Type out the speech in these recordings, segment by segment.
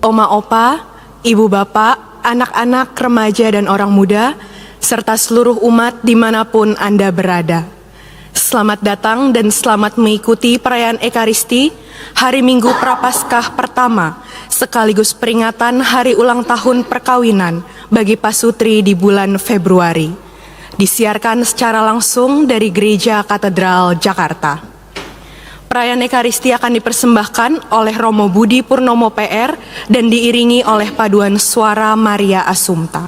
Oma opa, ibu bapak, anak-anak, remaja dan orang muda, serta seluruh umat dimanapun Anda berada. Selamat datang dan selamat mengikuti perayaan Ekaristi, hari Minggu Prapaskah pertama, sekaligus peringatan hari ulang tahun perkawinan bagi pasutri di bulan Februari. Disiarkan secara langsung dari Gereja Katedral Jakarta. Perayaan Ekaristi akan dipersembahkan oleh Romo Budi Purnomo PR dan diiringi oleh paduan suara Maria Assumpta.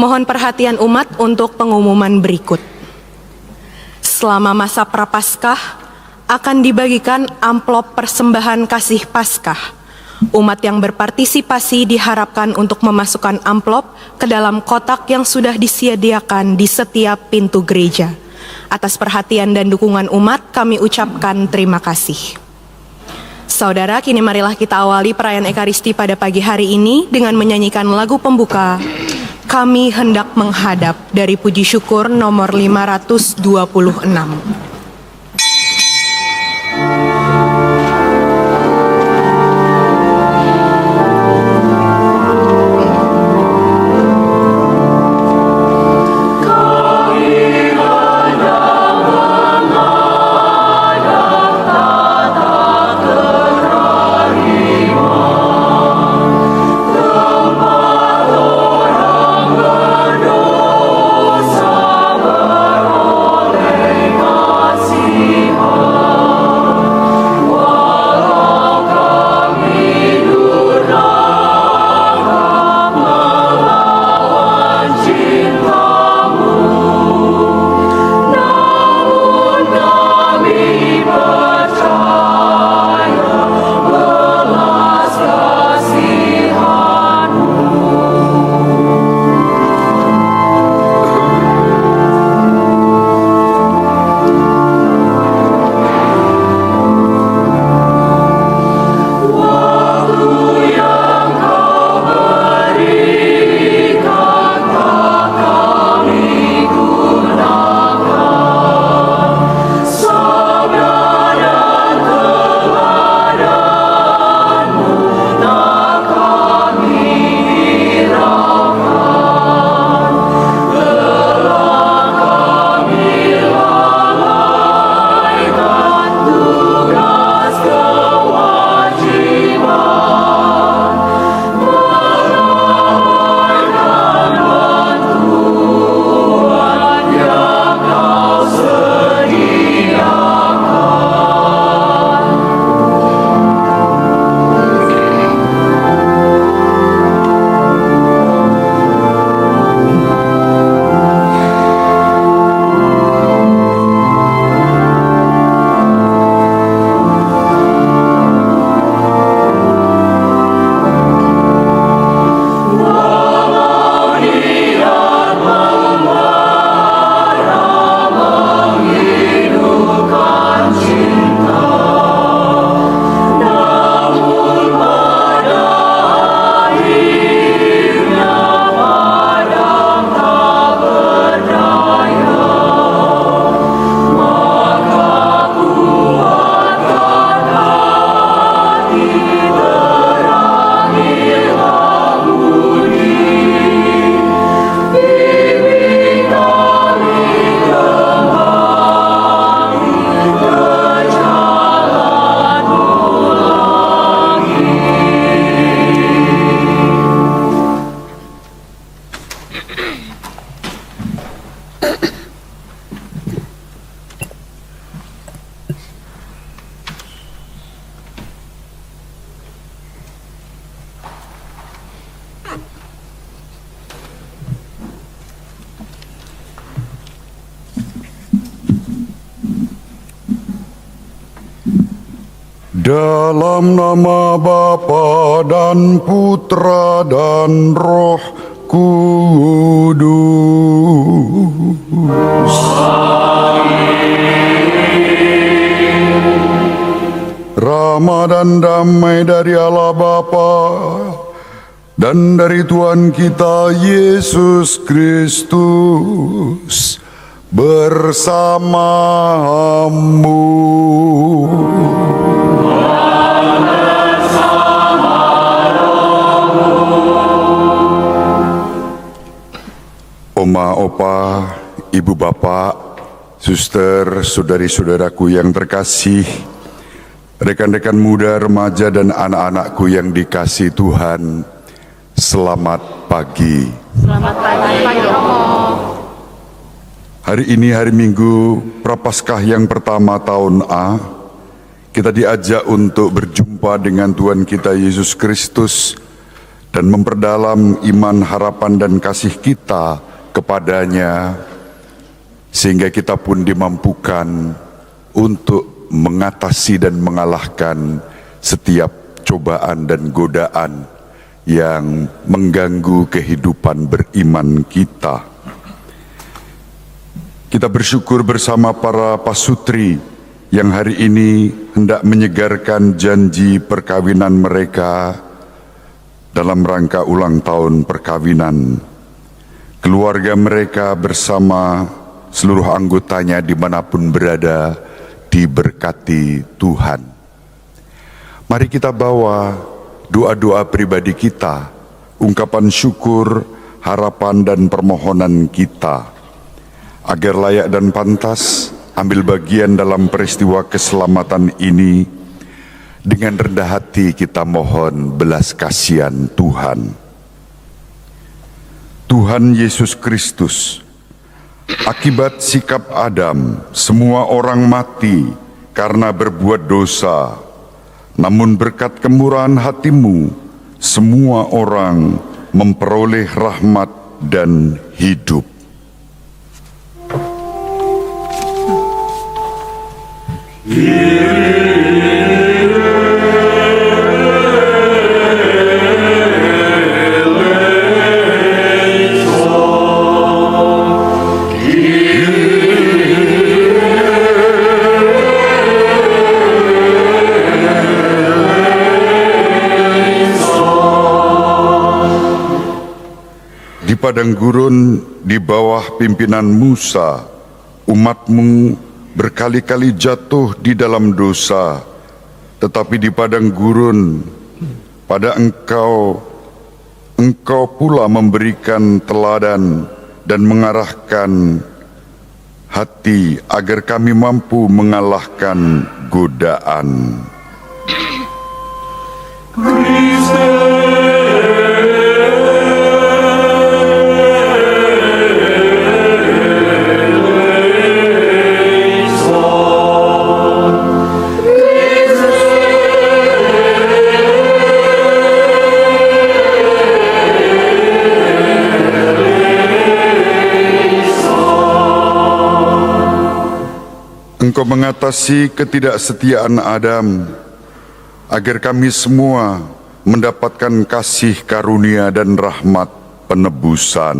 Mohon perhatian umat untuk pengumuman berikut. Selama masa Prapaskah akan dibagikan amplop persembahan kasih Paskah. Umat yang berpartisipasi diharapkan untuk memasukkan amplop ke dalam kotak yang sudah disediakan di setiap pintu gereja. Atas perhatian dan dukungan umat, kami ucapkan terima kasih. Saudara, kini marilah kita awali perayaan Ekaristi pada pagi hari ini dengan menyanyikan lagu pembuka, Kami Hendak Menghadap, dari Puji Syukur nomor 526. Dalam nama Bapa dan Putra dan Roh Kudus. Rahmat dan damai dari Allah Bapa dan dari Tuhan kita Yesus Kristus bersamamu. Bapa, Ibu Bapak, suster, saudari-saudaraku yang terkasih, rekan-rekan muda, remaja, dan anak-anakku yang dikasihi Tuhan, selamat pagi. Selamat pagi, Pak Romo. Hari ini hari Minggu Prapaskah yang pertama tahun A, kita diajak untuk berjumpa dengan Tuhan kita Yesus Kristus dan memperdalam iman, harapan, dan kasih kita kepadanya, sehingga kita pun dimampukan untuk mengatasi dan mengalahkan setiap cobaan dan godaan yang mengganggu kehidupan beriman kita. Kita bersyukur bersama para pasutri yang hari ini hendak menyegarkan janji perkawinan mereka dalam rangka ulang tahun perkawinan. Keluarga mereka bersama seluruh anggotanya dimanapun berada diberkati Tuhan. Mari kita bawa doa-doa pribadi kita, ungkapan syukur, harapan, dan permohonan kita, agar layak dan pantas ambil bagian dalam peristiwa keselamatan ini. Dengan rendah hati kita mohon belas kasihan Tuhan. Tuhan Yesus Kristus, akibat sikap Adam, semua orang mati karena berbuat dosa. Namun berkat kemurahan hati-Mu, semua orang memperoleh rahmat dan hidup. Di padang gurun di bawah pimpinan Musa, umat-Mu berkali-kali jatuh di dalam dosa, tetapi di padang gurun pada Engkau pula memberikan teladan dan mengarahkan hati agar kami mampu mengalahkan godaan. Engkau mengatasi ketidaksetiaan Adam, agar kami semua mendapatkan kasih karunia dan rahmat penebusan.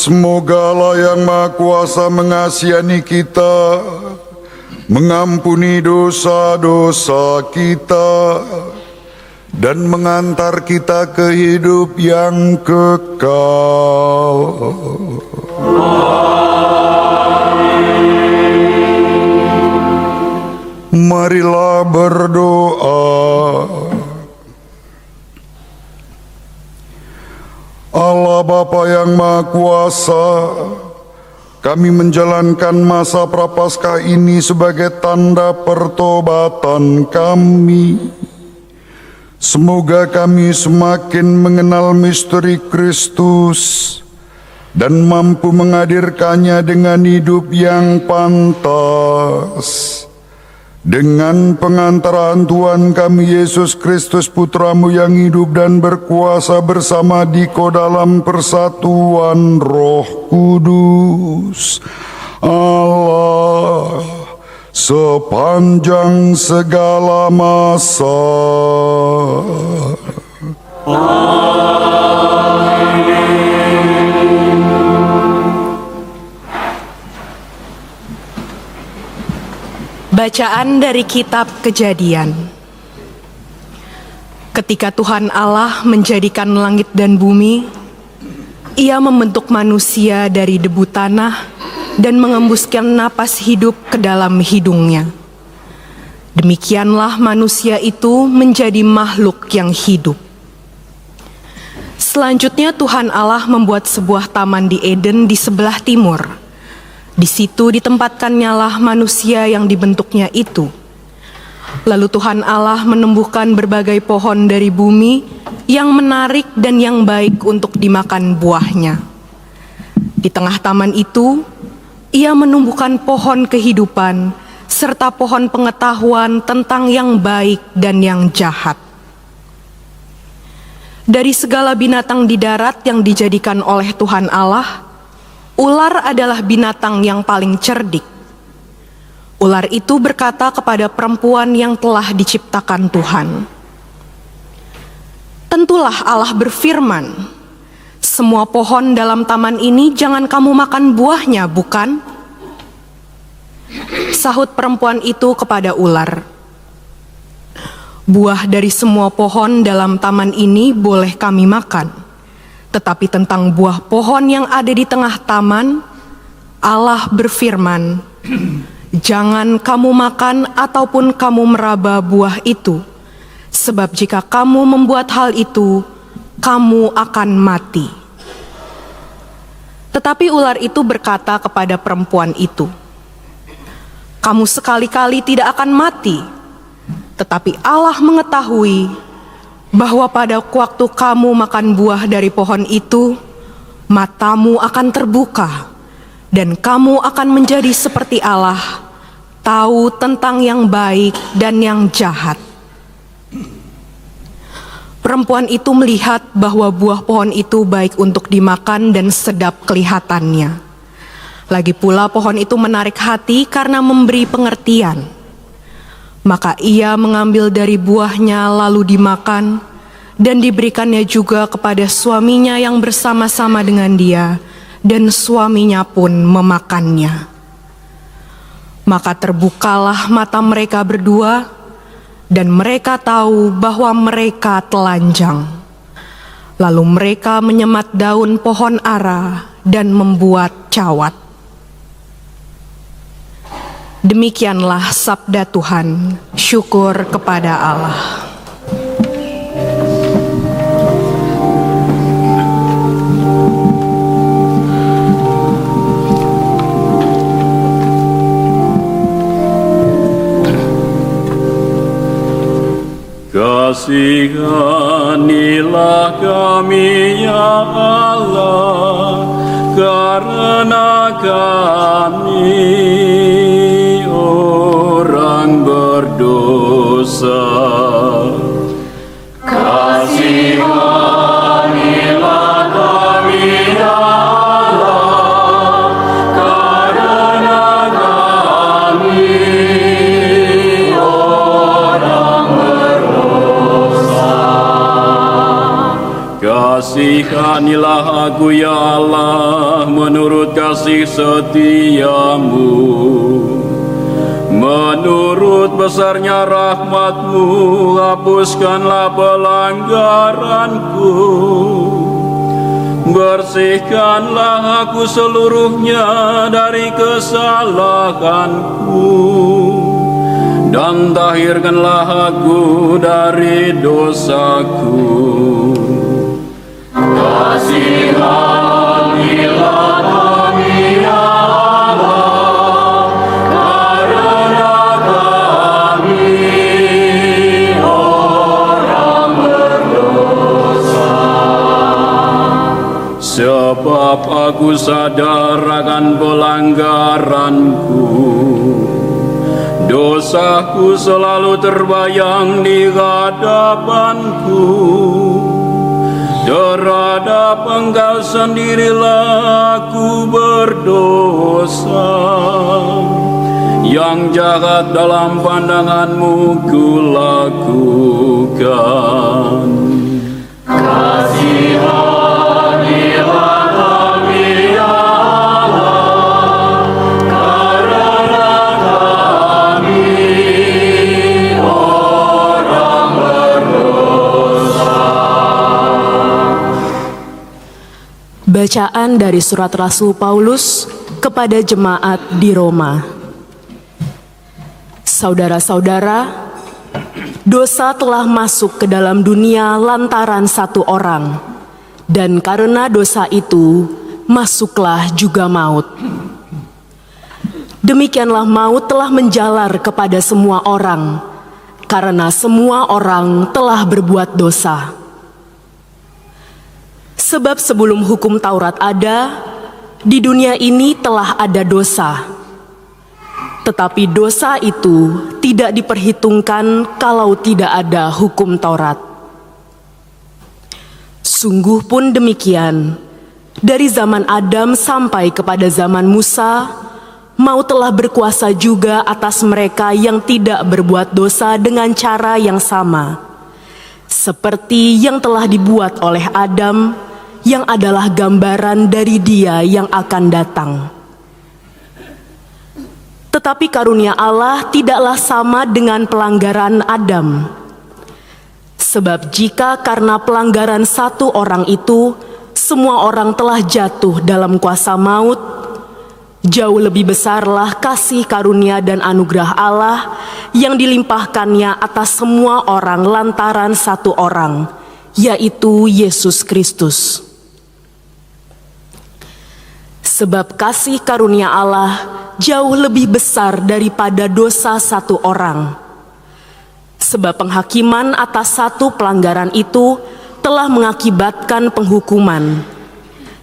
Semoga Allah yang Maha Kuasa mengasihani kita, mengampuni dosa-dosa kita, dan mengantar kita ke hidup yang kekal. Marilah berdoa. Allah Bapa yang Maha Kuasa, kami menjalankan masa Prapaskah ini sebagai tanda pertobatan kami. Semoga kami semakin mengenal misteri Kristus dan mampu menghadirkannya dengan hidup yang pantas. Dengan pengantaran Tuhan kami Yesus Kristus Putra-Mu yang hidup dan berkuasa bersama Diko dalam persatuan Roh Kudus, Allah sepanjang segala masa. Amin. Bacaan dari kitab Kejadian. Ketika Tuhan Allah menjadikan langit dan bumi, Ia membentuk manusia dari debu tanah dan mengembuskan napas hidup ke dalam hidungnya. Demikianlah manusia itu menjadi makhluk yang hidup. Selanjutnya Tuhan Allah membuat sebuah taman di Eden di sebelah timur. Di situ ditempatkannya manusia yang dibentuknya itu. Lalu Tuhan Allah menumbuhkan berbagai pohon dari bumi yang menarik dan yang baik untuk dimakan buahnya. Di tengah taman itu, Ia menumbuhkan pohon kehidupan serta pohon pengetahuan tentang yang baik dan yang jahat. Dari segala binatang di darat yang dijadikan oleh Tuhan Allah, ular adalah binatang yang paling cerdik. Ular itu berkata kepada perempuan yang telah diciptakan Tuhan, "Tentulah Allah berfirman, semua pohon dalam taman ini jangan kamu makan buahnya, bukan?" Sahut perempuan itu kepada ular, "Buah dari semua pohon dalam taman ini boleh kami makan. Tetapi tentang buah pohon yang ada di tengah taman, Allah berfirman, jangan kamu makan ataupun kamu meraba buah itu, sebab jika kamu membuat hal itu, kamu akan mati." Tetapi ular itu berkata kepada perempuan itu, "Kamu sekali-kali tidak akan mati, tetapi Allah mengetahui bahwa pada waktu kamu makan buah dari pohon itu, matamu akan terbuka, dan kamu akan menjadi seperti Allah, tahu tentang yang baik dan yang jahat." Perempuan itu melihat bahwa buah pohon itu baik untuk dimakan dan sedap kelihatannya. Lagi pula pohon itu menarik hati karena memberi pengertian. Maka ia mengambil dari buahnya lalu dimakan, dan diberikannya juga kepada suaminya yang bersama-sama dengan dia, dan suaminya pun memakannya. Maka terbukalah mata mereka berdua, dan mereka tahu bahwa mereka telanjang. Lalu mereka menyemat daun pohon ara dan membuat cawat. Demikianlah sabda Tuhan, syukur kepada Allah. Kasihanilah kami ya Allah, karena kami orang berdosa. Kasihanilah kami ya Allah, karena kami orang berdosa. Kasihanilah aku ya Allah, menurut kasih setiamu. Menurut besarnya rahmat-Mu, hapuskanlah pelanggaranku. Bersihkanlah aku seluruhnya dari kesalahanku, dan tahirkanlah aku dari dosaku. Kasihanilah kami ya Allah, karena kami orang berdosa. Sebab aku sadar akan pelanggaranku, dosaku selalu terbayang di hadapanku. Terhadap Engkau sendirilah aku berdosa, yang jahat dalam pandangan-Mu kulakukan. Kasihanilah kami ya Allah, karena kami Bacaan dari surat Rasul Paulus kepada jemaat di Roma. Saudara-saudara, dosa telah masuk ke dalam dunia lantaran satu orang, dan karena dosa itu masuklah juga maut. Demikianlah maut telah menjalar kepada semua orang, karena semua orang telah berbuat dosa. Sebab sebelum hukum Taurat ada, di dunia ini telah ada dosa. Tetapi dosa itu tidak diperhitungkan kalau tidak ada hukum Taurat. Sungguh pun demikian, dari zaman Adam sampai kepada zaman Musa, maut telah berkuasa juga atas mereka yang tidak berbuat dosa dengan cara yang sama, seperti yang telah dibuat oleh Adam, yang adalah gambaran dari Dia yang akan datang. Tetapi karunia Allah tidaklah sama dengan pelanggaran Adam. Sebab jika karena pelanggaran satu orang itu, semua orang telah jatuh dalam kuasa maut, jauh lebih besarlah kasih karunia dan anugerah Allah yang dilimpahkannya atas semua orang lantaran satu orang, yaitu Yesus Kristus. Sebab kasih karunia Allah jauh lebih besar daripada dosa satu orang. Sebab penghakiman atas satu pelanggaran itu telah mengakibatkan penghukuman,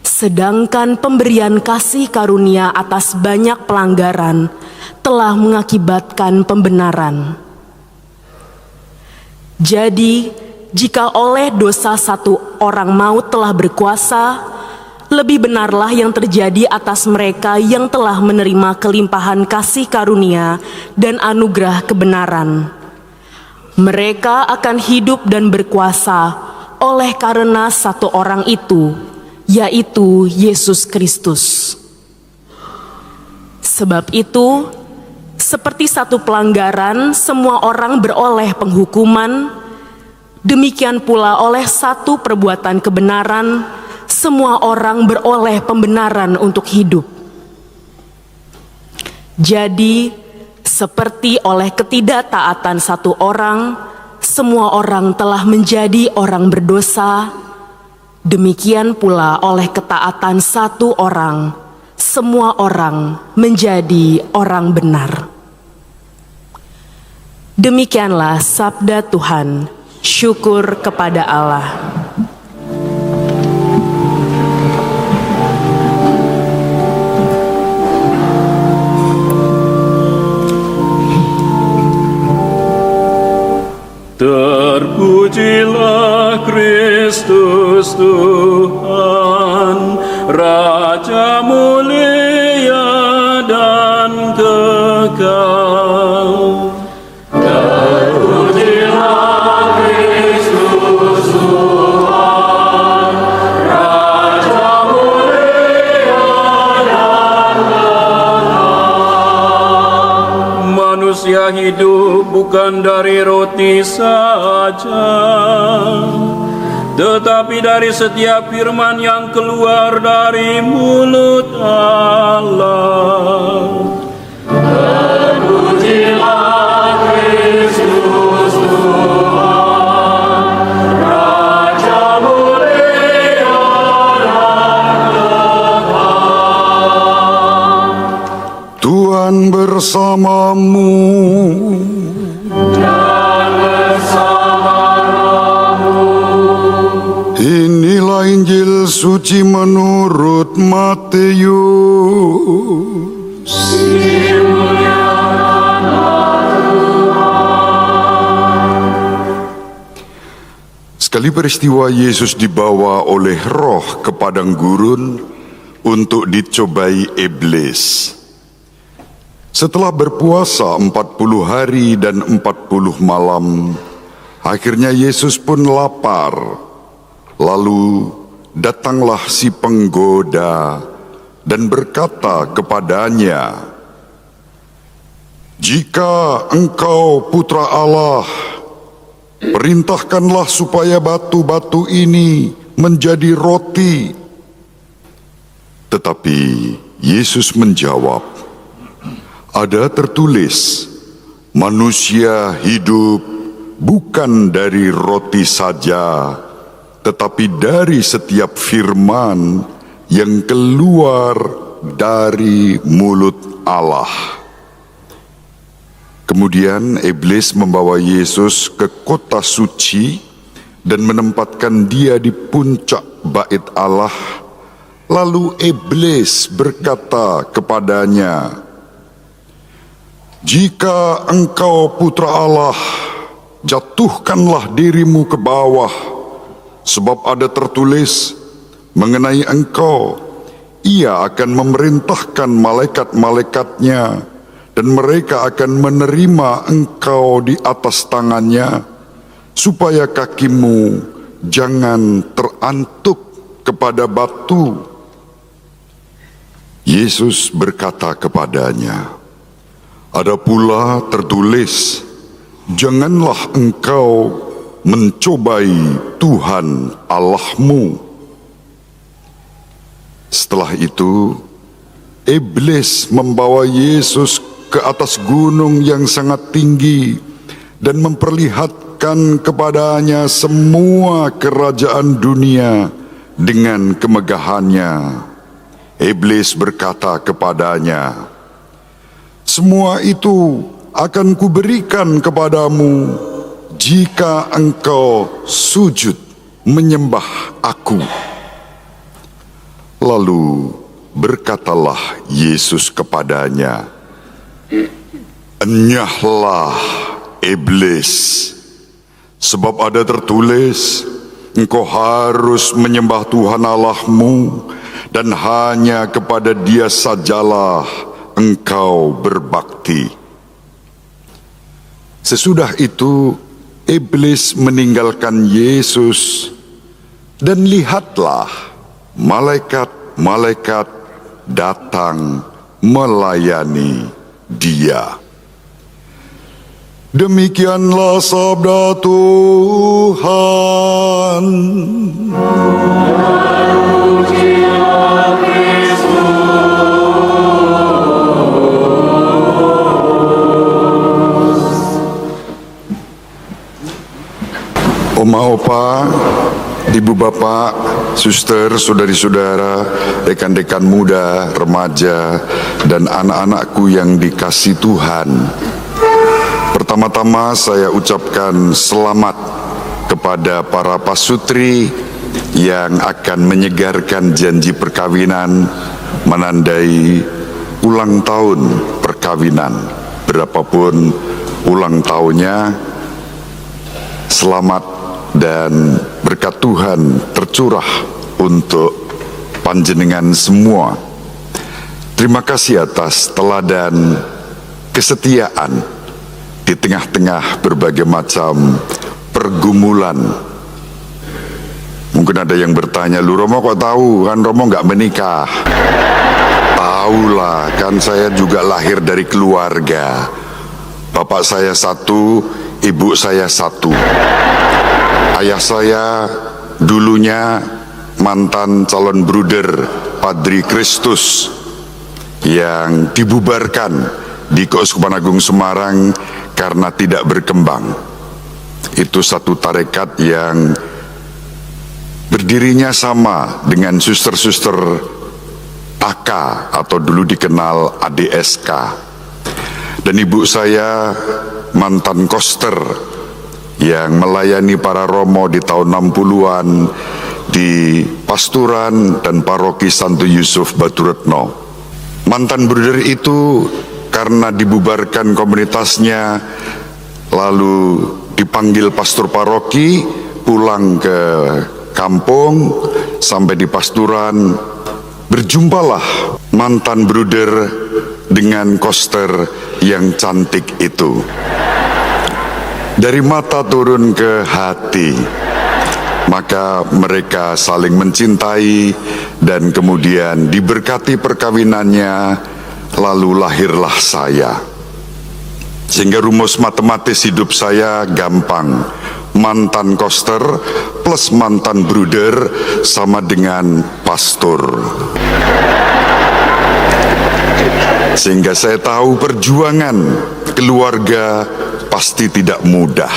sedangkan pemberian kasih karunia atas banyak pelanggaran telah mengakibatkan pembenaran. Jadi, jika oleh dosa satu orang maut telah berkuasa, lebih benarlah yang terjadi atas mereka yang telah menerima kelimpahan kasih karunia dan anugerah kebenaran. Mereka akan hidup dan berkuasa oleh karena satu orang itu, yaitu Yesus Kristus. Sebab itu, seperti satu pelanggaran semua orang beroleh penghukuman, demikian pula oleh satu perbuatan kebenaran semua orang beroleh pembenaran untuk hidup. Jadi, seperti oleh ketidaktaatan satu orang, semua orang telah menjadi orang berdosa, demikian pula oleh ketaatan satu orang, semua orang menjadi orang benar. Demikianlah sabda Tuhan. Syukur kepada Allah. Terpujilah Kristus Tuhan, Raja mulia dan kekal. Terpujilah Kristus Tuhan, Raja mulia dan kekal. Manusia hidup bukan dari roti saja, tetapi dari setiap firman yang keluar dari mulut Allah. Terpujilah Kristus Tuhan, Raja mulia dan kekal. Tuhan bersamamu. Inilah Injil suci menurut Matius. Sekali peristiwa Yesus dibawa oleh Roh ke padang gurun untuk dicobai iblis. Setelah berpuasa 40 hari dan 40 malam, akhirnya Yesus pun lapar. Lalu datanglah si penggoda dan berkata kepadanya, "Jika engkau putra Allah, perintahkanlah supaya batu-batu ini menjadi roti." Tetapi Yesus menjawab, "Ada tertulis, manusia hidup bukan dari roti saja, tetapi dari setiap firman yang keluar dari mulut Allah." Kemudian iblis membawa Yesus ke kota suci dan menempatkan dia di puncak bait Allah. Lalu iblis berkata kepadanya, "Jika engkau putra Allah, jatuhkanlah dirimu ke bawah, sebab ada tertulis mengenai engkau, Ia akan memerintahkan malaikat-malaikatnya, dan mereka akan menerima engkau di atas tangannya, supaya kakimu jangan terantuk kepada batu." Yesus berkata kepadanya, "Ada pula tertulis, janganlah engkau mencobai Tuhan Allahmu." Setelah itu, iblis membawa Yesus ke atas gunung yang sangat tinggi dan memperlihatkan kepadanya semua kerajaan dunia dengan kemegahannya. Iblis berkata kepadanya, "Semua itu akan kuberikan kepadamu jika engkau sujud menyembah aku." Lalu berkatalah Yesus kepadanya, "Enyahlah iblis, sebab ada tertulis, engkau harus menyembah Tuhan Allahmu, dan hanya kepada Dia sajalah engkau berbakti." Sesudah itu, iblis meninggalkan Yesus, dan lihatlah, malaikat-malaikat datang melayani Dia. Demikianlah sabda Tuhan. Oma, opa, ibu bapak, suster, saudari-saudara, rekan-rekan muda, remaja, dan anak-anakku yang dikasihi Tuhan. Pertama-tama saya ucapkan selamat kepada para pasutri yang akan menyegarkan janji perkawinan, menandai ulang tahun perkawinan. Berapapun ulang tahunnya, selamat dan berkat Tuhan tercurah untuk panjenengan semua. Terima kasih atas teladan kesetiaan di tengah-tengah berbagai macam pergumulan. Mungkin ada yang bertanya, "Lu Romo kok tahu? Kan Romo nggak menikah." Tahulah, kan saya juga lahir dari keluarga. Bapak saya satu, ibu saya satu. Ayah saya dulunya mantan calon bruder Padri Kristus yang dibubarkan di Keuskupan Agung Semarang karena tidak berkembang. Itu satu tarekat yang berdirinya sama dengan suster-suster AK atau dulu dikenal ADSK. Dan ibu saya mantan koster yang melayani para romo di tahun 60-an di Pasturan dan Paroki Santo Yusuf Baturetno. Mantan bruder itu karena dibubarkan komunitasnya, lalu dipanggil pastor paroki, pulang ke kampung, sampai di Pasturan, berjumpalah mantan bruder dengan koster yang cantik itu. Dari mata turun ke hati, maka mereka saling mencintai dan kemudian diberkati perkawinannya, lalu lahirlah saya. Sehingga rumus matematis hidup saya gampang. Mantan koster plus mantan bruder sama dengan pastor. Sehingga saya tahu perjuangan keluarga pasti tidak mudah.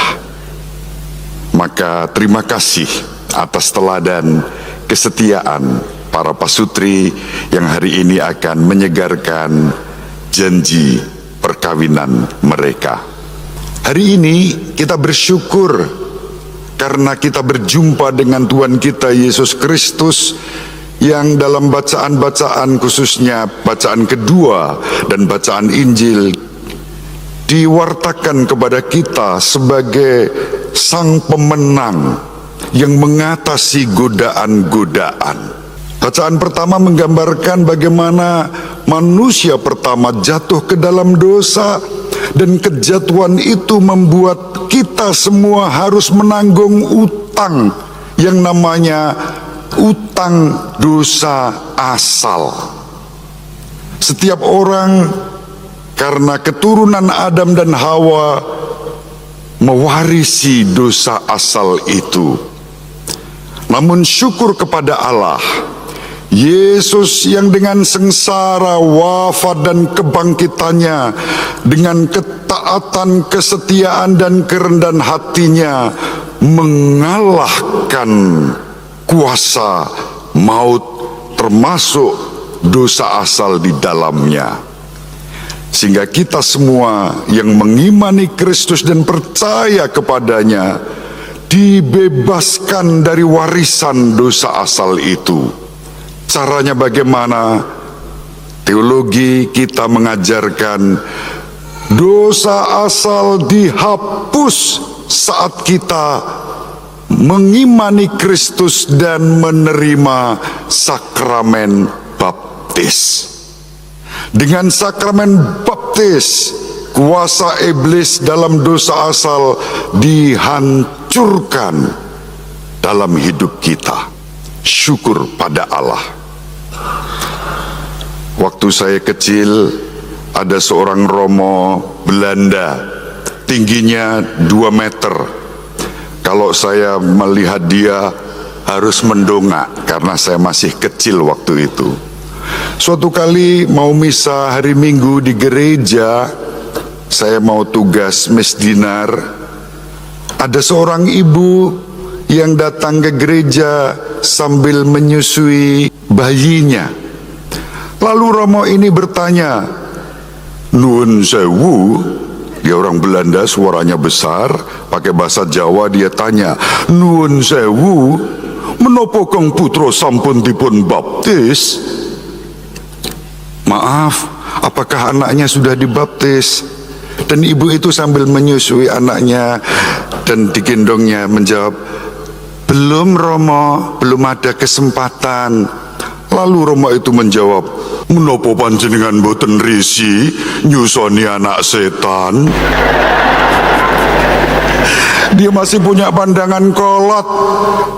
Maka terima kasih atas teladan kesetiaan para pasutri yang hari ini akan menyegarkan janji perkawinan mereka. Hari ini kita bersyukur karena kita berjumpa dengan Tuhan kita Yesus Kristus yang dalam bacaan-bacaan, khususnya bacaan kedua dan bacaan Injil, diwartakan kepada kita sebagai sang pemenang yang mengatasi godaan-godaan. Bacaan pertama menggambarkan bagaimana manusia pertama jatuh ke dalam dosa, dan kejatuhan itu membuat kita semua harus menanggung utang yang namanya utang dosa asal. Setiap orang karena keturunan Adam dan Hawa mewarisi dosa asal itu. Namun syukur kepada Allah, Yesus yang dengan sengsara, wafat dan kebangkitannya, dengan ketaatan, kesetiaan dan kerendahan hatinya, mengalahkan kuasa maut termasuk dosa asal di dalamnya. Sehingga kita semua yang mengimani Kristus dan percaya kepadanya dibebaskan dari warisan dosa asal itu. Caranya bagaimana? Teologi kita mengajarkan dosa asal dihapus saat kita mengimani Kristus dan menerima sakramen baptis. Dengan sakramen baptis, kuasa iblis dalam dosa asal dihancurkan dalam hidup kita. Syukur pada Allah. Waktu saya kecil, ada seorang romo Belanda, tingginya 2 meter. Kalau saya melihat dia harus mendongak karena saya masih kecil waktu itu. Suatu kali mau misa hari Minggu di gereja, saya mau tugas mesdinar. Ada seorang ibu yang datang ke gereja sambil menyusui bayinya. Lalu romo ini bertanya, "Nuwun sewu," dia orang Belanda, suaranya besar, pakai bahasa Jawa dia tanya, "Nuwun sewu, menapa kang putra sampun dipun baptis?" Maaf, apakah anaknya sudah dibaptis? Dan ibu itu sambil menyusui anaknya dan digendongnya menjawab, "Belum Romo, belum ada kesempatan." Lalu Romo itu menjawab, "Menapa panjenengan boten risi nyusoni anak setan?" Dia masih punya pandangan kolot.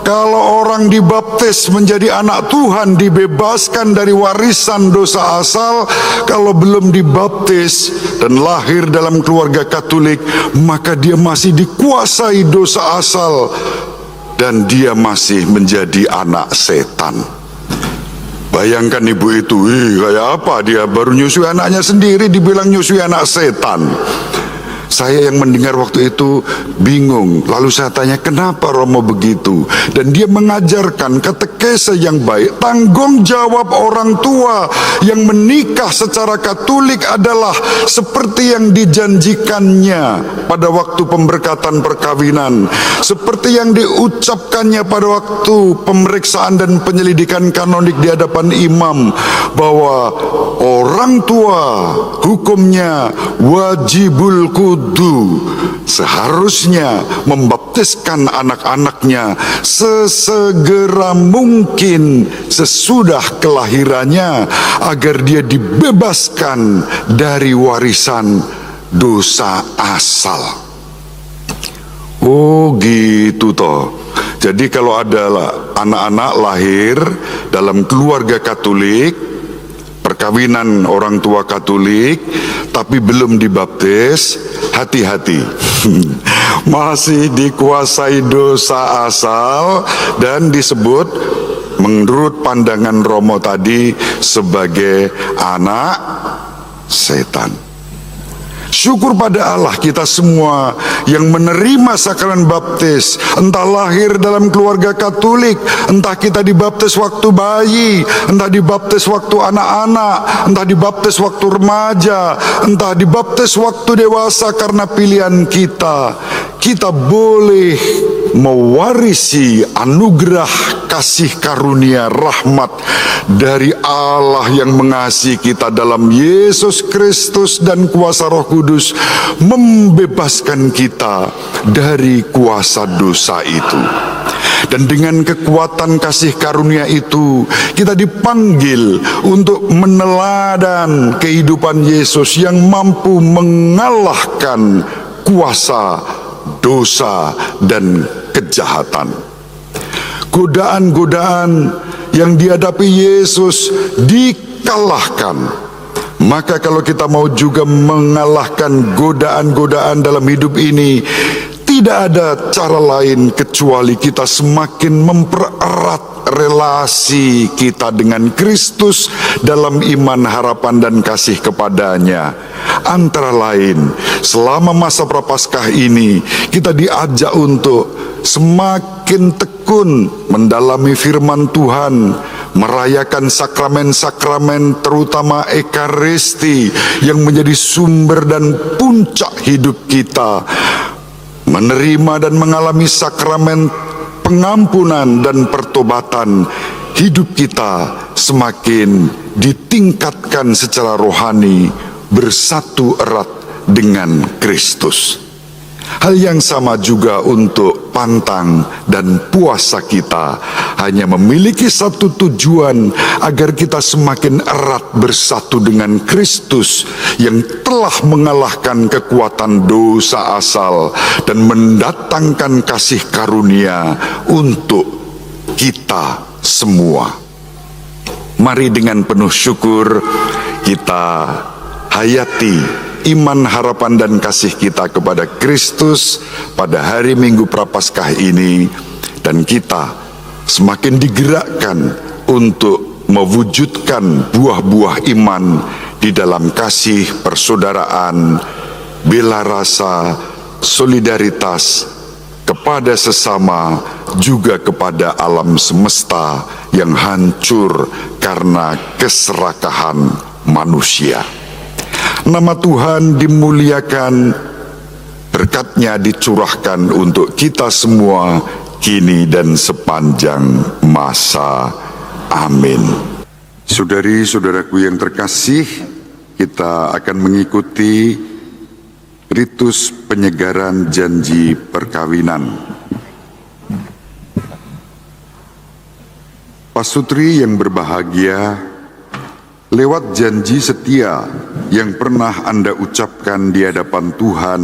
Kalau orang dibaptis menjadi anak Tuhan, dibebaskan dari warisan dosa asal. Kalau belum dibaptis dan lahir dalam keluarga Katolik, maka dia masih dikuasai dosa asal dan dia masih menjadi anak setan. Bayangkan ibu itu, kayak apa dia baru nyusui anaknya sendiri dibilang nyusui anak setan. Saya yang mendengar waktu itu bingung. Lalu saya tanya, kenapa Romo begitu? Dan dia mengajarkan katekese yang baik. Tanggung jawab orang tua yang menikah secara Katolik adalah seperti yang dijanjikannya pada waktu pemberkatan perkawinan, seperti yang diucapkannya pada waktu pemeriksaan dan penyelidikan kanonik di hadapan imam, bahwa orang tua hukumnya wajibul kudu, seharusnya membaptiskan anak-anaknya sesegera mungkin sesudah kelahirannya agar dia dibebaskan dari warisan dosa asal. Oh gitu toh. Jadi kalau ada anak-anak lahir dalam keluarga Katolik, perkawinan orang tua Katolik, tapi belum dibaptis, hati-hati. Masih dikuasai dosa asal dan disebut menurut pandangan Romo tadi sebagai anak setan. Syukur pada Allah kita semua yang menerima sakramen baptis, entah lahir dalam keluarga Katolik, entah kita dibaptis waktu bayi, entah dibaptis waktu anak-anak, entah dibaptis waktu remaja, entah dibaptis waktu dewasa karena pilihan kita. Kita boleh mewarisi anugerah kasih karunia rahmat dari Allah yang mengasihi kita dalam Yesus Kristus, dan kuasa Roh Kudus membebaskan kita dari kuasa dosa itu. Dan dengan kekuatan kasih karunia itu kita dipanggil untuk meneladan kehidupan Yesus yang mampu mengalahkan kuasa dosa dan kejahatan. Godaan-godaan yang dihadapi Yesus dikalahkan. Maka kalau kita mau juga mengalahkan godaan-godaan dalam hidup ini, tidak ada cara lain kecuali kita semakin mempererat relasi kita dengan Kristus dalam iman, harapan, dan kasih kepadanya. Antara lain, selama masa Prapaskah ini kita diajak untuk semakin tekun mendalami firman Tuhan, merayakan sakramen-sakramen terutama Ekaristi yang menjadi sumber dan puncak hidup kita, menerima dan mengalami sakramen pengampunan dan pertobatan. Hidup kita semakin ditingkatkan secara rohani, bersatu erat dengan Kristus. Hal yang sama juga untuk pantang dan puasa kita, hanya memiliki satu tujuan, agar kita semakin erat bersatu dengan Kristus yang telah mengalahkan kekuatan dosa asal dan mendatangkan kasih karunia untuk kita semua. Mari dengan penuh syukur kita hayati iman, harapan, dan kasih kita kepada Kristus pada hari Minggu Prapaskah ini, dan kita semakin digerakkan untuk mewujudkan buah-buah iman di dalam kasih, persaudaraan, bela rasa, solidaritas kepada sesama, juga kepada alam semesta yang hancur karena keserakahan manusia. Nama Tuhan dimuliakan, berkat-Nya dicurahkan untuk kita semua kini dan sepanjang masa. Amin. Saudari-saudaraku yang terkasih, kita akan mengikuti ritus penyegaran janji perkawinan. Pasutri yang berbahagia, lewat janji setia yang pernah Anda ucapkan di hadapan Tuhan,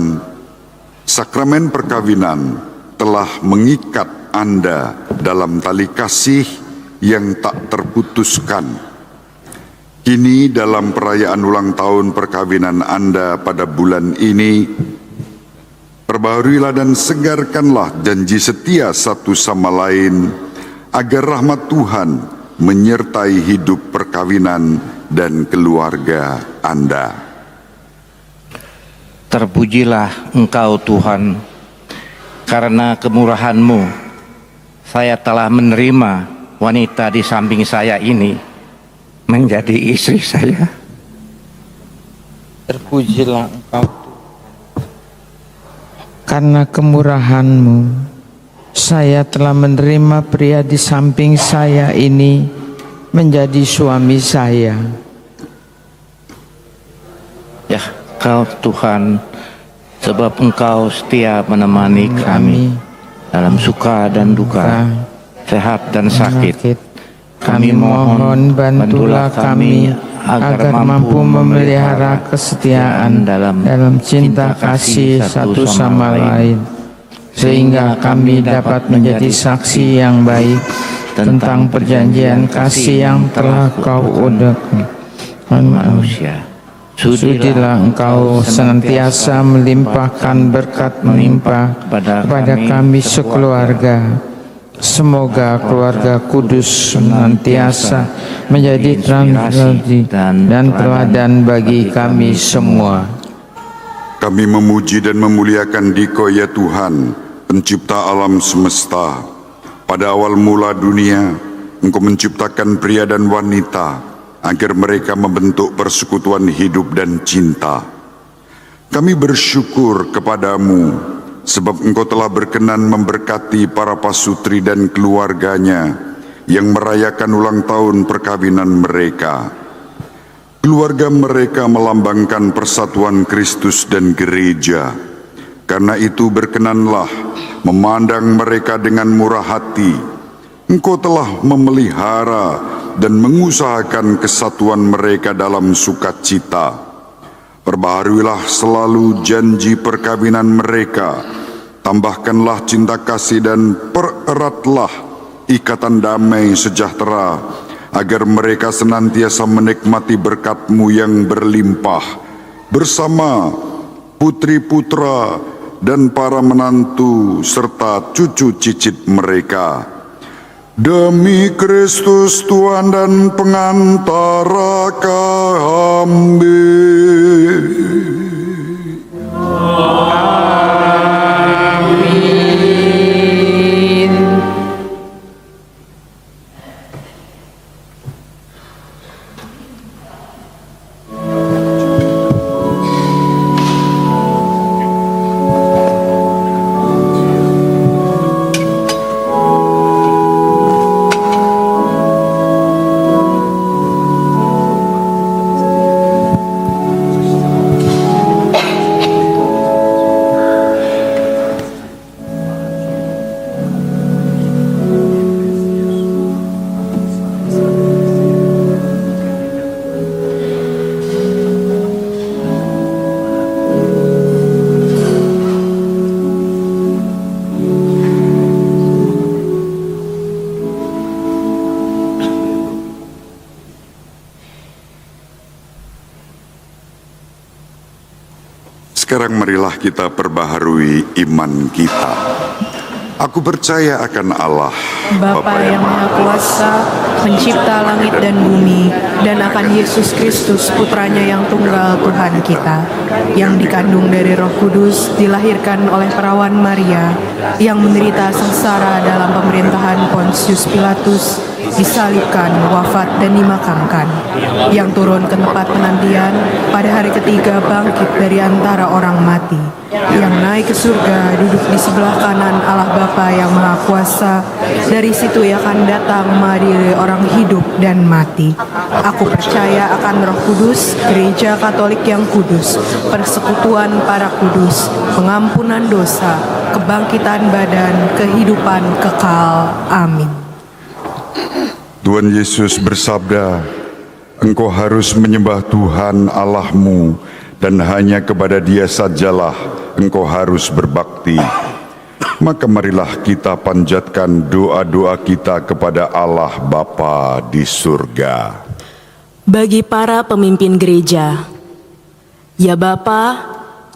sakramen perkawinan telah mengikat Anda dalam tali kasih yang tak terputuskan. Kini dalam perayaan ulang tahun perkawinan Anda pada bulan ini, perbaharuilah dan segarkanlah janji setia satu sama lain, agar rahmat Tuhan menyertai hidup perkawinan dan keluarga Anda. Terpujilah Engkau Tuhan, karena kemurahan-Mu saya telah menerima wanita di samping saya ini menjadi istri saya. Terpujilah Engkau Tuhan, karena kemurahan-Mu saya telah menerima pria di samping saya ini menjadi suami saya. Ya, Kau Tuhan, sebab Engkau setia menemani kami dalam suka dan duka, sehat dan sakit. Kami mohon bantulah kami agar mampu memelihara kesetiaan dalam cinta kasih satu sama lain, sehingga kami dapat menjadi saksi yang baik tentang perjanjian kasih yang telah Kau ucapkan manusia. Sudilah Engkau senantiasa melimpahkan berkat melimpah kepada kami sekeluarga, Semoga keluarga kudus senantiasa menjadi translasi dan teladan bagi kami semua. Kami memuji dan memuliakan Dikau ya Tuhan, pencipta alam semesta. Pada awal mula dunia, Engkau menciptakan pria dan wanita agar mereka membentuk persekutuan hidup dan cinta. Kami bersyukur kepadamu sebab Engkau telah berkenan memberkati para pasutri dan keluarganya yang merayakan ulang tahun perkawinan mereka. Keluarga mereka melambangkan persatuan Kristus dan gereja. Karena itu berkenanlah memandang mereka dengan murah hati. Engkau telah memelihara dan mengusahakan kesatuan mereka dalam sukacita. Perbaharuilah selalu janji perkawinan mereka. Tambahkanlah cinta kasih dan pereratlah ikatan damai sejahtera, agar mereka senantiasa menikmati berkat-Mu yang berlimpah bersama putri-putra dan para menantu serta cucu cicit mereka. Demi Kristus Tuhan dan pengantara kami. Sekarang marilah kita perbaharui iman kita. Aku percaya akan Allah, Bapa yang Maha Kuasa, pencipta langit dan bumi, dan akan Yesus Kristus, putranya yang tunggal Tuhan kita, yang dikandung dari Roh Kudus, dilahirkan oleh perawan Maria, yang menderita sengsara dalam pemerintahan Pontius Pilatus, disalibkan, wafat dan dimakamkan, yang turun ke tempat penantian, pada hari ketiga bangkit dari antara orang mati, yang naik ke surga, duduk di sebelah kanan Allah Bapa yang Maha Kuasa. Dari situ ia akan datang mengadili orang hidup dan mati. Aku percaya akan Roh Kudus, Gereja Katolik yang kudus, persekutuan para kudus, pengampunan dosa, kebangkitan badan, kehidupan kekal. Amin. Tuhan Yesus bersabda, engkau harus menyembah Tuhan Allahmu, dan hanya kepada Dia sajalah engkau harus berbakti. Maka marilah kita panjatkan doa-doa kita kepada Allah Bapa di surga. Bagi para pemimpin gereja, ya Bapa,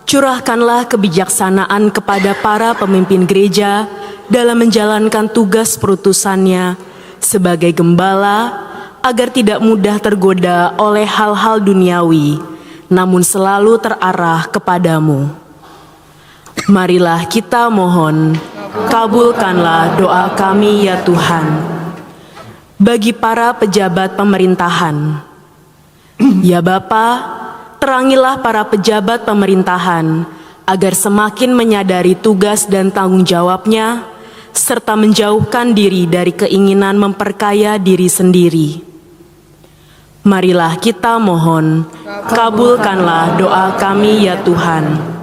curahkanlah kebijaksanaan kepada para pemimpin gereja dalam menjalankan tugas perutusannya sebagai gembala, agar tidak mudah tergoda oleh hal-hal duniawi, namun selalu terarah kepadamu. Marilah kita mohon, kabulkanlah doa kami ya Tuhan. Bagi para pejabat pemerintahan, ya Bapa, terangilah para pejabat pemerintahan, agar semakin menyadari tugas dan tanggung jawabnya, serta menjauhkan diri dari keinginan memperkaya diri sendiri. Marilah kita mohon, kabulkanlah doa kami ya Tuhan.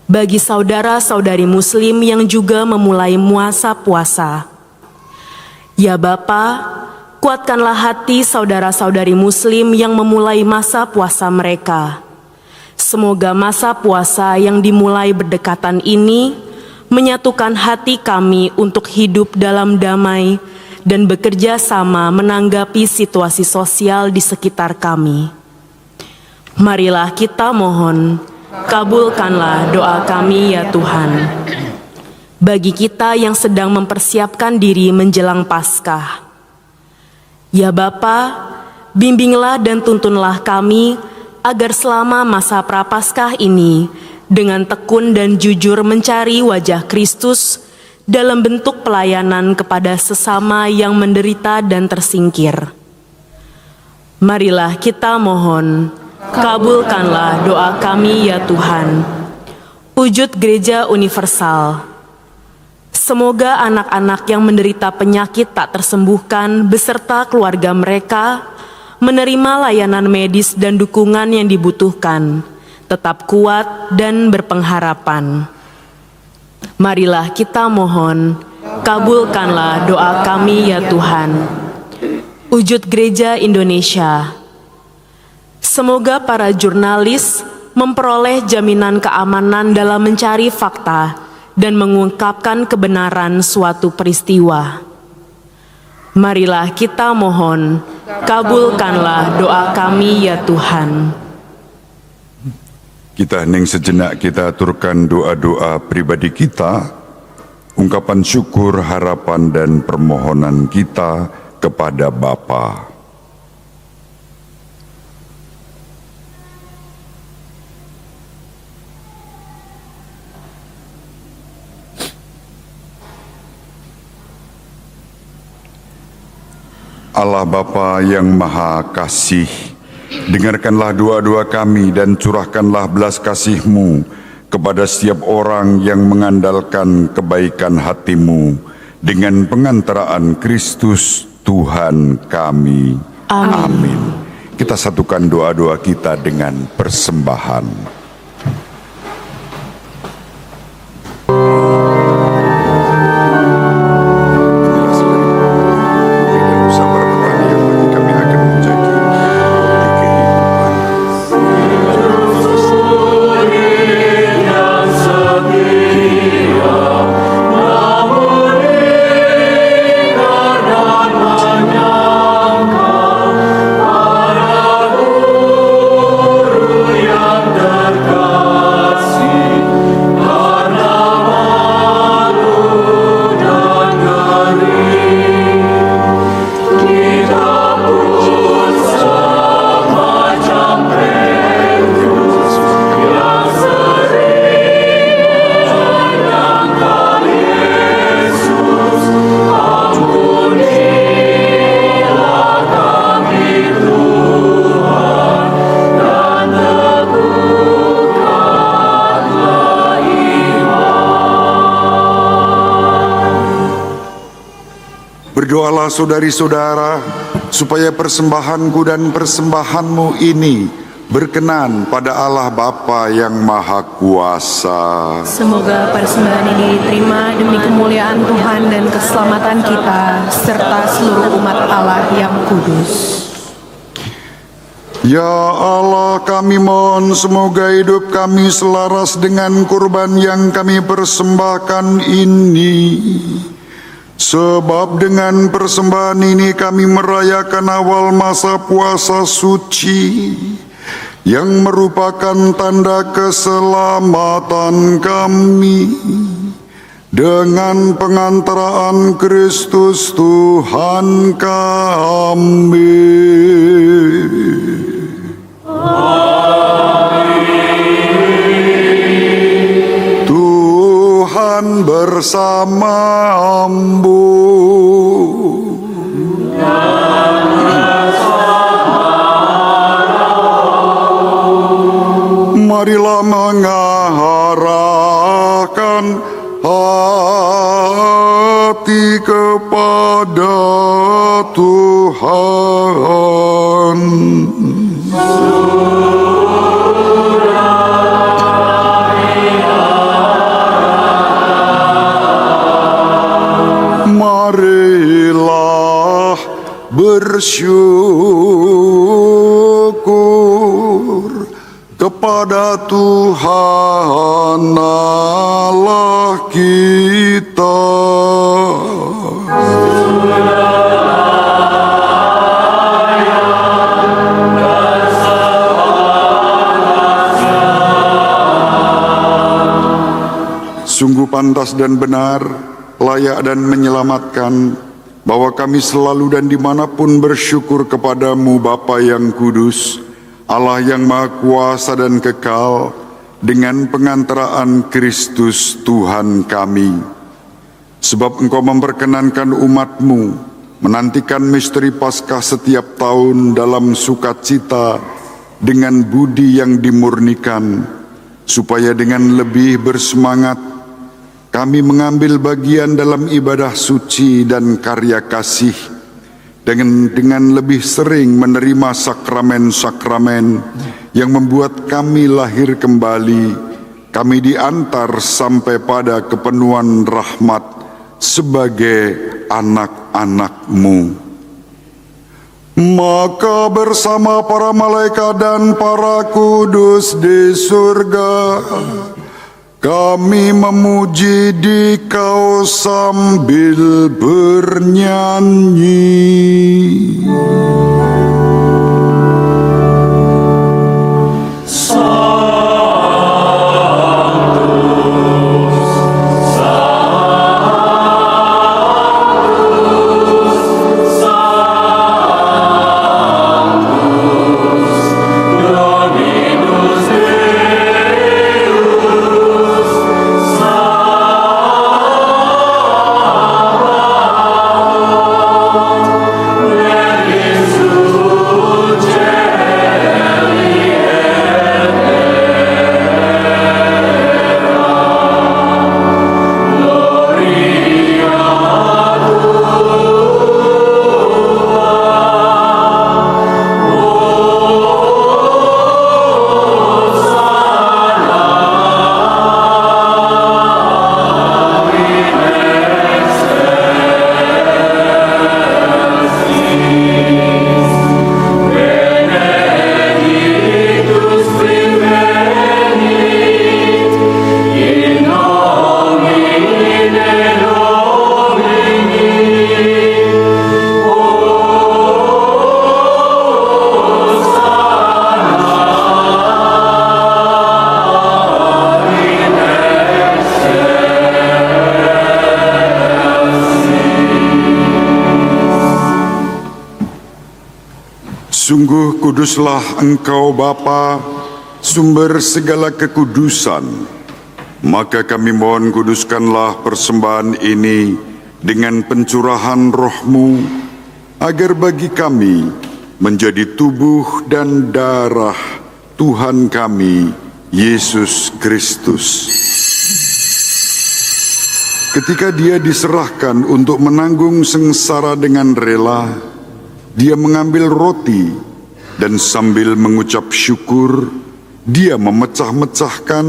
Bagi saudara-saudari Muslim yang juga memulai muasa puasa, ya Bapa, kuatkanlah hati saudara-saudari Muslim yang memulai masa puasa mereka. Semoga masa puasa yang dimulai berdekatan ini menyatukan hati kami untuk hidup dalam damai dan bekerja sama menanggapi situasi sosial di sekitar kami. Marilah kita mohon, kabulkanlah doa kami ya Tuhan. bagi kita yang sedang mempersiapkan diri menjelang Paskah. Ya Bapa, bimbinglah dan tuntunlah kami agar selama masa Prapaskah ini dengan tekun dan jujur mencari wajah Kristus dalam bentuk pelayanan kepada sesama yang menderita dan tersingkir. Marilah kita mohon, kabulkanlah doa kami ya Tuhan. Wujud Gereja Universal. Semoga anak-anak yang menderita penyakit tak tersembuhkan beserta keluarga mereka menerima layanan medis dan dukungan yang dibutuhkan, tetap kuat dan berpengharapan. Marilah kita mohon, kabulkanlah doa kami ya Tuhan. Wujud Gereja Indonesia. Semoga para jurnalis memperoleh jaminan keamanan dalam mencari fakta dan mengungkapkan kebenaran suatu peristiwa. Marilah kita mohon, kabulkanlah doa kami ya Tuhan. Kita hening sejenak, kita aturkan doa-doa pribadi kita, ungkapan syukur, harapan dan permohonan kita kepada Bapa. Allah Bapa yang Maha Kasih, dengarkanlah doa-doa kami dan curahkanlah belas kasih-Mu kepada setiap orang yang mengandalkan kebaikan hati-Mu dengan pengantaraan Kristus Tuhan kami. Amin. Kita satukan doa-doa kita dengan persembahan. Berdoalah saudari-saudara, supaya persembahanku dan persembahanmu ini berkenan pada Allah Bapa yang Maha Kuasa. Semoga persembahan ini diterima demi kemuliaan Tuhan dan keselamatan kita, serta seluruh umat Allah yang kudus. Ya Allah, kami mohon semoga hidup kami selaras dengan kurban yang kami persembahkan ini. Sebab dengan persembahan ini kami merayakan awal masa puasa suci yang merupakan tanda keselamatan kami dengan pengantaraan Kristus Tuhan kami. Tuhan bersamamu. Marilah mengarahkan hati kepada Tuhan. Marilah bersyukur kepada Tuhan Allah kita. Sungguh pantas dan benar, layak dan menyelamatkan, bahwa kami selalu dan dimanapun bersyukur kepadamu Bapa yang kudus, Allah yang maha kuasa dan kekal, dengan pengantaraan Kristus Tuhan kami. Sebab Engkau memperkenankan umat-Mu menantikan misteri Paskah setiap tahun dalam sukacita dengan budi yang dimurnikan, supaya dengan lebih bersemangat kami mengambil bagian dalam ibadah suci dan karya kasih, dengan lebih sering menerima sakramen-sakramen yang membuat kami lahir kembali, kami diantar sampai pada kepenuhan rahmat sebagai anak-anak-Mu. Maka bersama para malaikat dan para kudus di surga, kami memuji Dikau sambil bernyanyi. Sungguh kuduslah Engkau Bapa, sumber segala kekudusan. Maka kami mohon kuduskanlah persembahan ini dengan pencurahan Roh-Mu, agar bagi kami menjadi tubuh dan darah Tuhan kami, Yesus Kristus. Ketika Dia diserahkan untuk menanggung sengsara dengan rela, Dia mengambil roti dan sambil mengucap syukur, Dia memecah-mecahkan,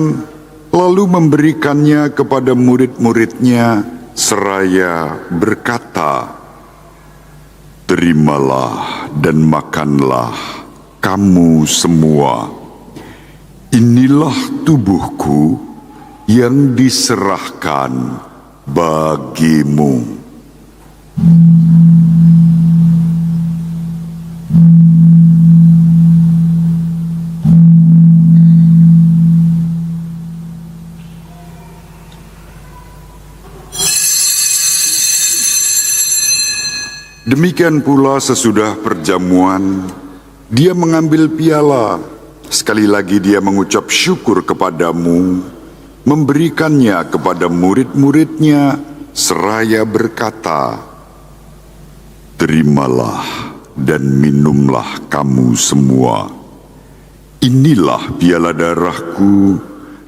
lalu memberikannya kepada murid-muridnya seraya berkata, "Terimalah dan makanlah kamu semua. Inilah tubuhku yang diserahkan bagimu." Demikian pula sesudah perjamuan, Dia mengambil piala, sekali lagi Dia mengucap syukur kepadamu, memberikannya kepada murid-muridnya, seraya berkata, "Terimalah dan minumlah kamu semua. Inilah piala darahku,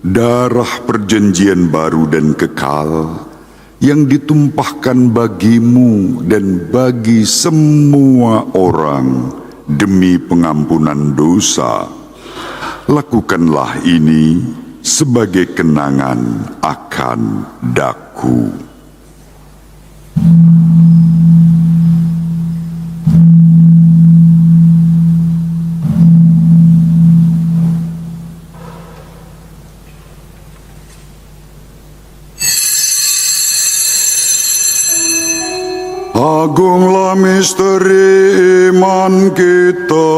darah perjanjian baru dan kekal, yang ditumpahkan bagimu dan bagi semua orang demi pengampunan dosa. Lakukanlah ini sebagai kenangan akan daku." Agunglah misteri iman kita.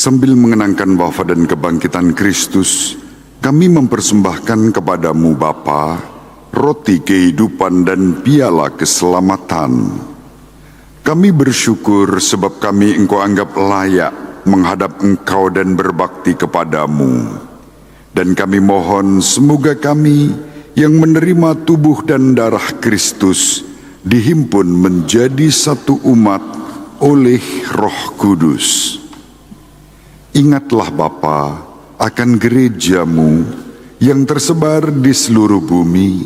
Sambil mengenangkan wafat dan kebangkitan Kristus, kami mempersembahkan kepadamu Bapa, roti kehidupan dan piala keselamatan. Kami bersyukur sebab kami Engkau anggap layak menghadap Engkau dan berbakti kepadamu. Dan kami mohon semoga kami yang menerima tubuh dan darah Kristus dihimpun menjadi satu umat oleh Roh Kudus. Ingatlah Bapa akan gerejamu yang tersebar di seluruh bumi,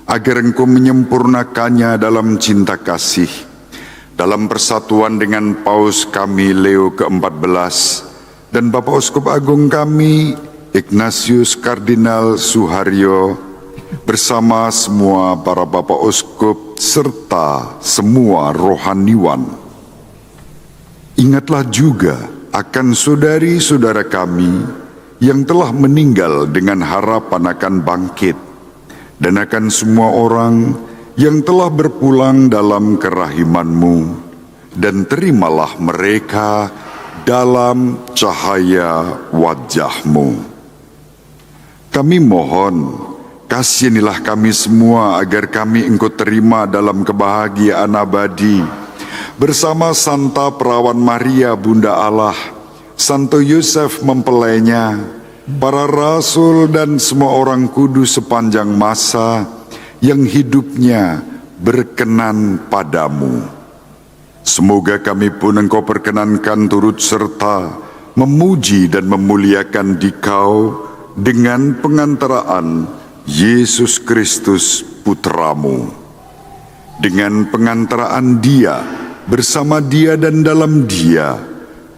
agar Engkau menyempurnakannya dalam cinta kasih, dalam persatuan dengan Paus kami Leo ke-14 dan Bapak Uskup Agung kami Ignatius Kardinal Suharyo, bersama semua para Bapak Uskup serta semua rohaniwan. Ingatlah juga akan saudari-saudara kami yang telah meninggal dengan harapan akan bangkit, dan akan semua orang yang telah berpulang dalam kerahiman-Mu, dan terimalah mereka dalam cahaya wajah-Mu. Kami mohon, kasihanilah kami semua agar kami Engkau terima dalam kebahagiaan abadi, bersama Santa Perawan Maria Bunda Allah, Santo Yosef mempelainya, para rasul dan semua orang kudus sepanjang masa yang hidupnya berkenan padamu. Semoga kami pun Engkau perkenankan turut serta memuji dan memuliakan Dikau dengan pengantaraan Yesus Kristus Putramu. Dengan pengantaraan Dia, bersama Dia dan dalam Dia,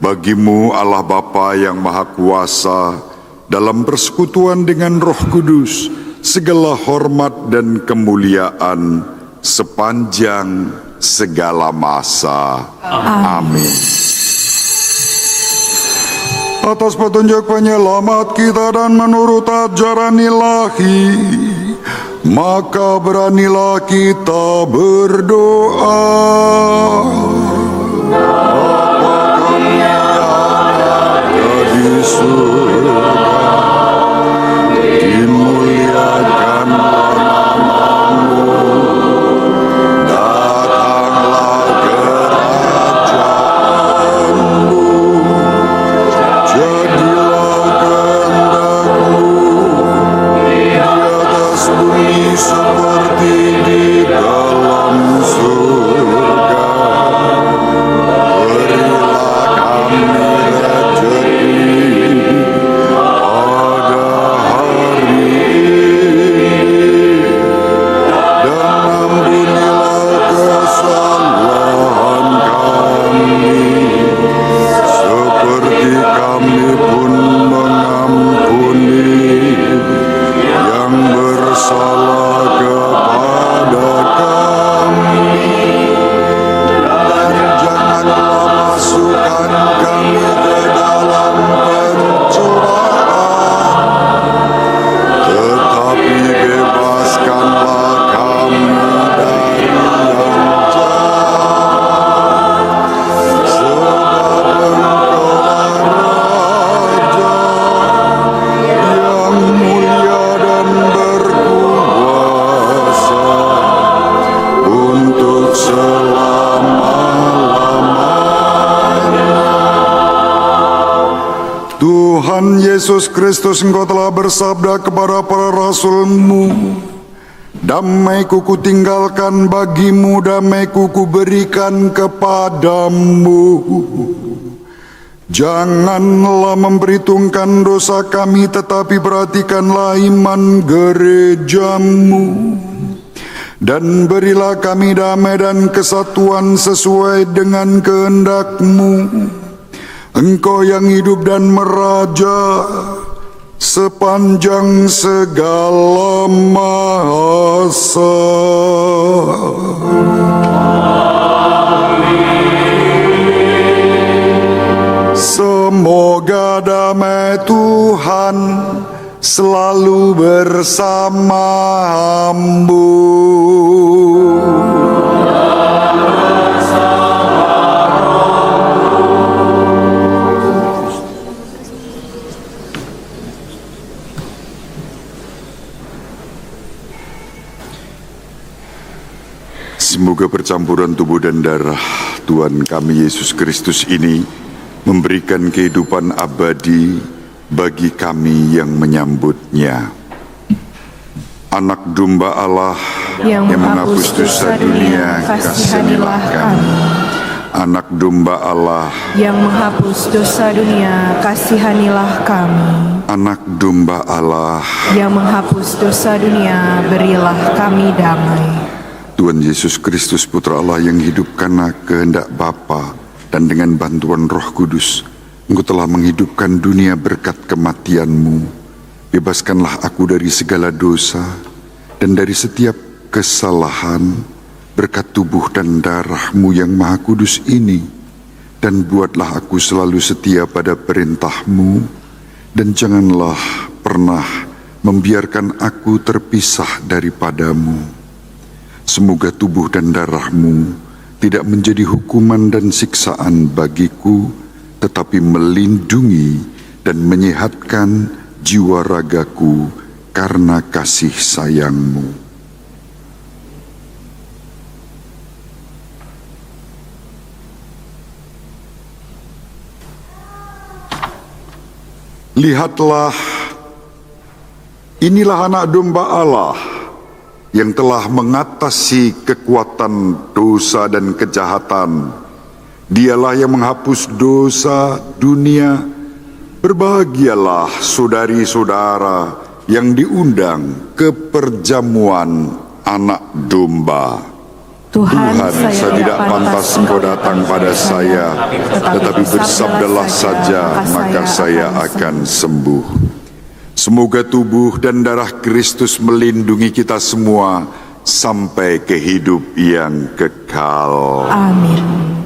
bagimu Allah Bapa yang Maha Kuasa, dalam persekutuan dengan Roh Kudus, segala hormat dan kemuliaan sepanjang segala masa. Amin. Atas petunjuk penyelamat kita dan menurut ajaran ilahi, maka beranilah kita berdoa. Bapa kami yang ada di surga, dimuliakanlah namamu, datanglah kerajaanmu, jadilah kehendak-Mu di atas bumi seperti di dalam surga. Berilah kami rezeki pada hari ini, dan ampunilah kesalahan kami, seperti kami pun mengampuni yang bersalah kepada kami. Dan janganlah masukkan kami ke dalam pencobaan, tetapi bebaskanlah kami dari yang jahat. Sebab Engkaulah Raja yang mulia dan berkuasa untuk selama-lamanya. Tuhan Yesus Kristus, Engkau telah bersabda kepada para rasul-Mu, damai-Ku kutinggalkan bagimu, damai-Ku kuberikan kepadamu. Janganlah memperhitungkan dosa kami, tetapi perhatikanlah iman gereja-Mu. Dan berilah kami damai dan kesatuan sesuai dengan kehendak-Mu. Engkau yang hidup dan meraja sepanjang segala masa. Semoga damai Tuhan selalu bersamamu. percampuran tubuh dan darah Tuhan kami Yesus Kristus ini memberikan kehidupan abadi bagi kami yang menyambutnya. Anak domba Allah yang menghapus dosa dunia, kasihanilah kami. Anak domba Allah Yang menghapus dosa dunia, kasihanilah kami. Anak domba Allah Yang menghapus dosa dunia, berilah kami damai. Tuhan Yesus Kristus Putra Allah yang hidup karena kehendak Bapa dan dengan bantuan Roh Kudus, Engkau telah menghidupkan dunia berkat kematian-Mu. Bebaskanlah aku dari segala dosa dan dari setiap kesalahan berkat tubuh dan darah-Mu yang Maha Kudus ini, dan buatlah aku selalu setia pada perintah-Mu, dan janganlah pernah membiarkan aku terpisah daripada-Mu. Semoga tubuh dan darah-Mu tidak menjadi hukuman dan siksaan bagiku, tetapi melindungi dan menyehatkan jiwa ragaku karena kasih sayang-Mu. Lihatlah, inilah anak domba Allah yang telah mengatasi kekuatan dosa dan kejahatan. Dialah yang menghapus dosa dunia. Berbahagialah saudari-saudara yang diundang ke perjamuan anak domba. Tuhan, saya tidak pantas Engkau datang pada saya, tetapi bersabdalah saja, maka saya akan sembuh. Semoga tubuh dan darah Kristus melindungi kita semua sampai ke hidup yang kekal. Amin.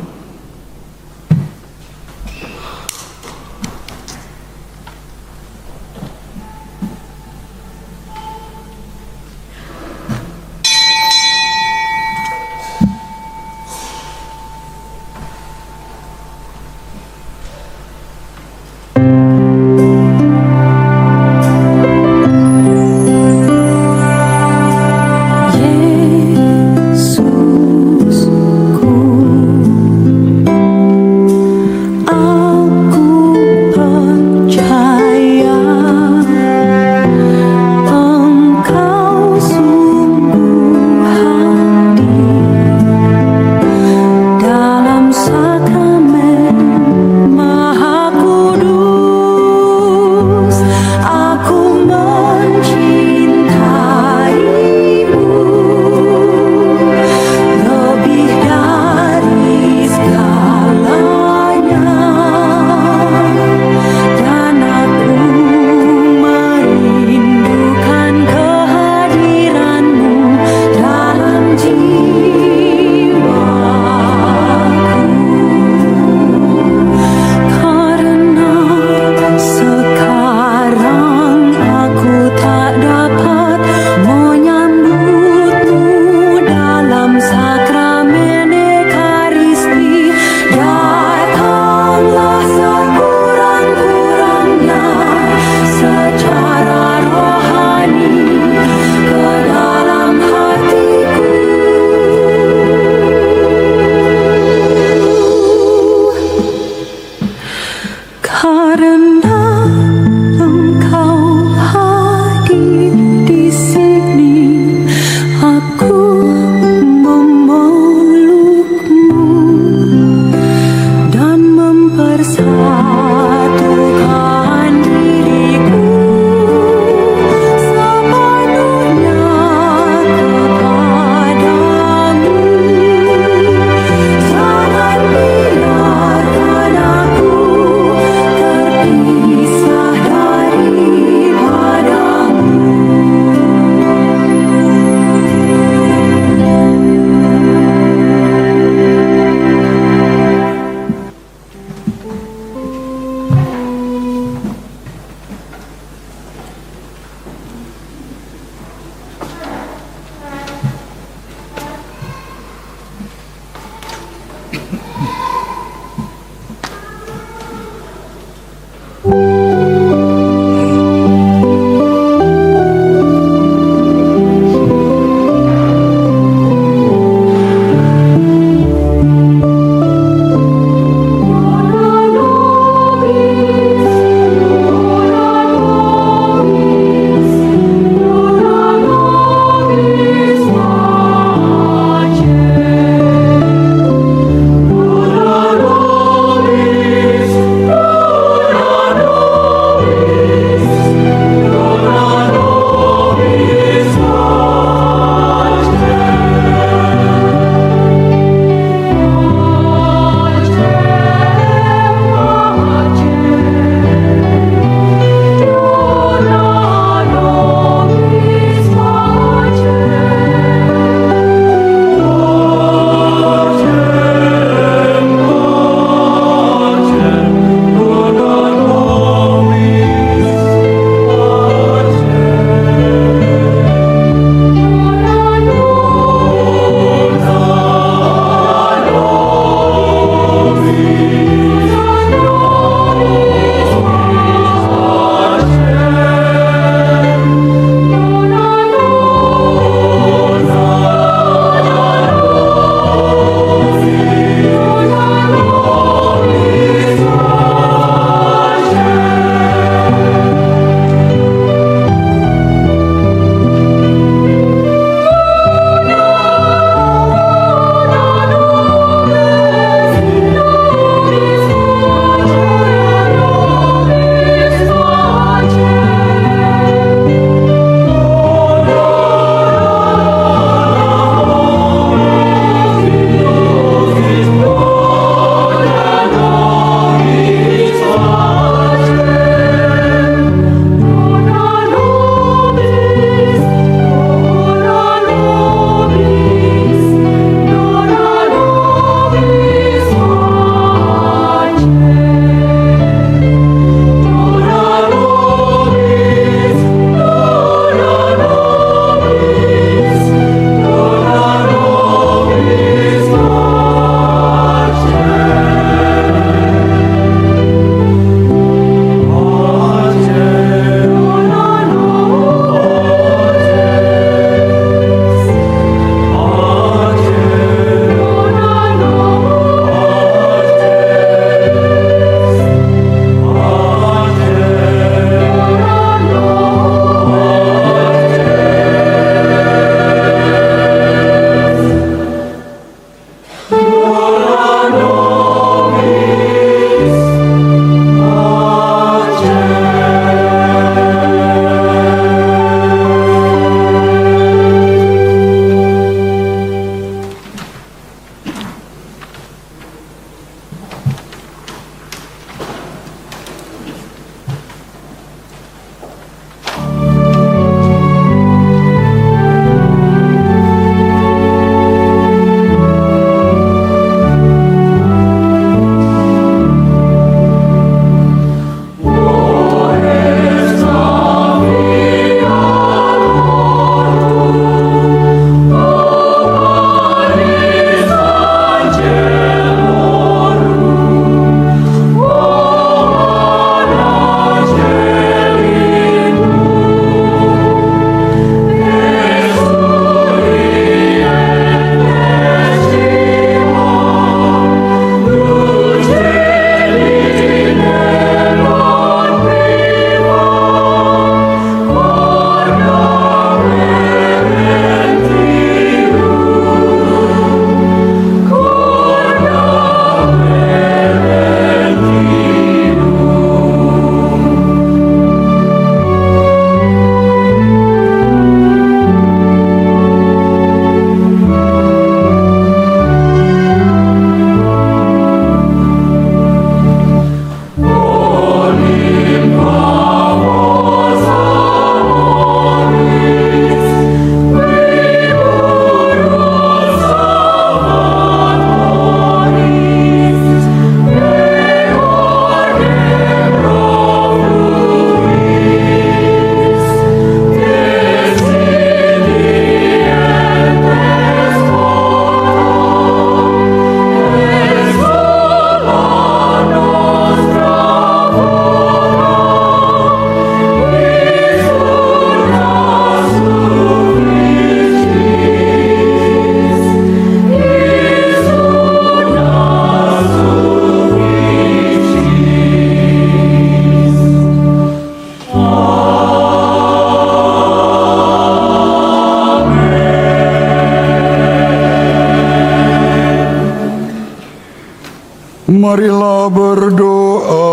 Marilah berdoa.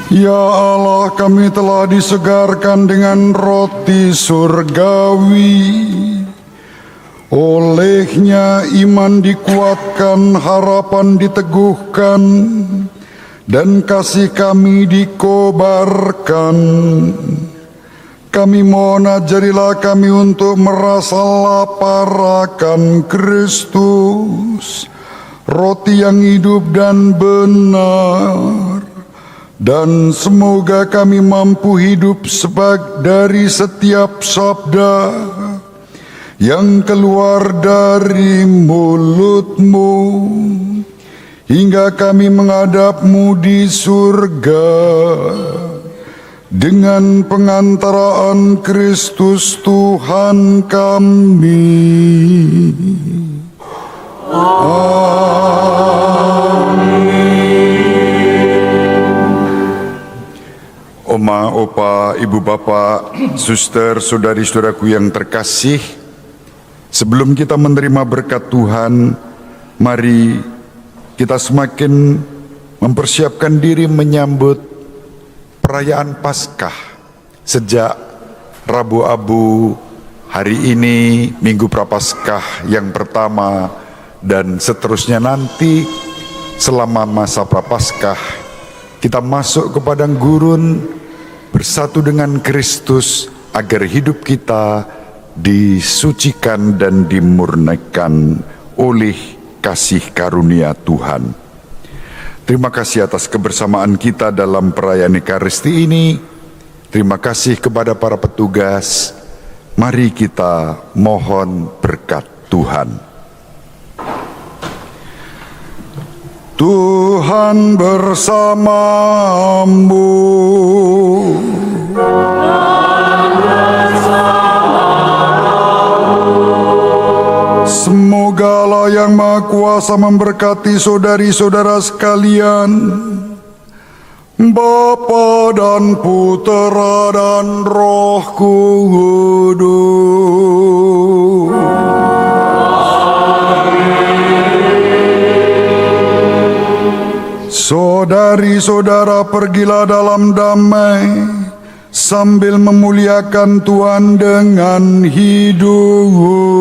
Ya Allah, kami telah disegarkan dengan roti surgawi. Olehnya iman dikuatkan, harapan diteguhkan, dan kasih kami dikobarkan. Kami mohon ajarilah kami untuk merasa lapar akan Kristus, roti yang hidup dan benar. Dan semoga kami mampu hidup dari setiap sabda yang keluar dari mulut-Mu, hingga kami menghadap-Mu di surga dengan pengantaraan Kristus Tuhan kami. Oma, opa, ibu bapak, suster, saudari-saudaraku yang terkasih, sebelum kita menerima berkat Tuhan, mari kita semakin mempersiapkan diri menyambut perayaan Paskah. Sejak Rabu Abu, hari ini Minggu Prapaskah yang pertama, dan seterusnya nanti selama masa Prapaskah, kita masuk ke padang gurun bersatu dengan Kristus agar hidup kita disucikan dan dimurnikan oleh kasih karunia Tuhan. Terima kasih atas kebersamaan kita dalam perayaan Ekaristi ini. Terima kasih kepada para petugas. Mari kita mohon berkat Tuhan. Tuhan bersamamu. Semoga Allah yang Maha Kuasa memberkati saudari-saudara sekalian, Bapa dan Putera dan Roh Kudus. Saudari-saudara, pergilah dalam damai sambil memuliakan Tuhan dengan hidupmu.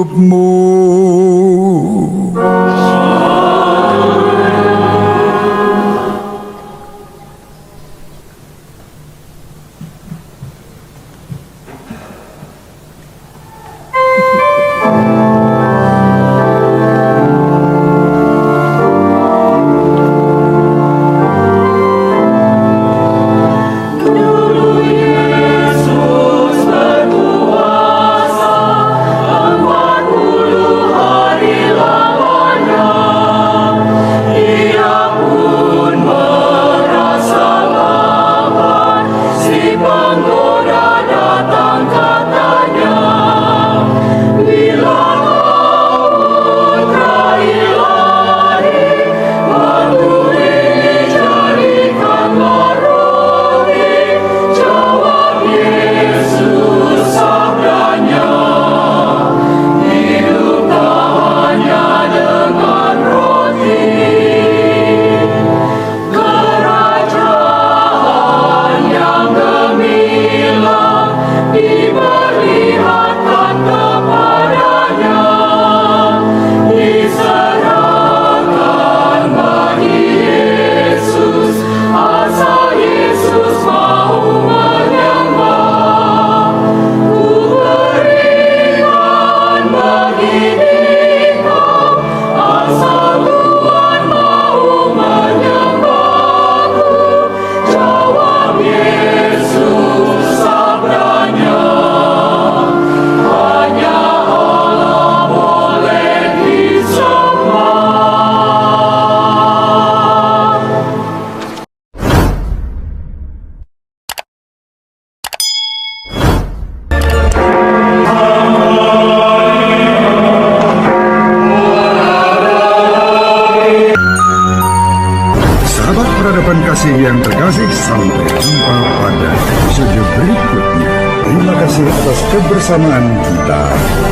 Kasih yang terkasih, sampai jumpa pada episode berikutnya. Terima kasih. kasih atas kebersamaan kita.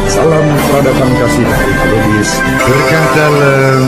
Salam peradaban kasih dari Kudus. Berkah dalam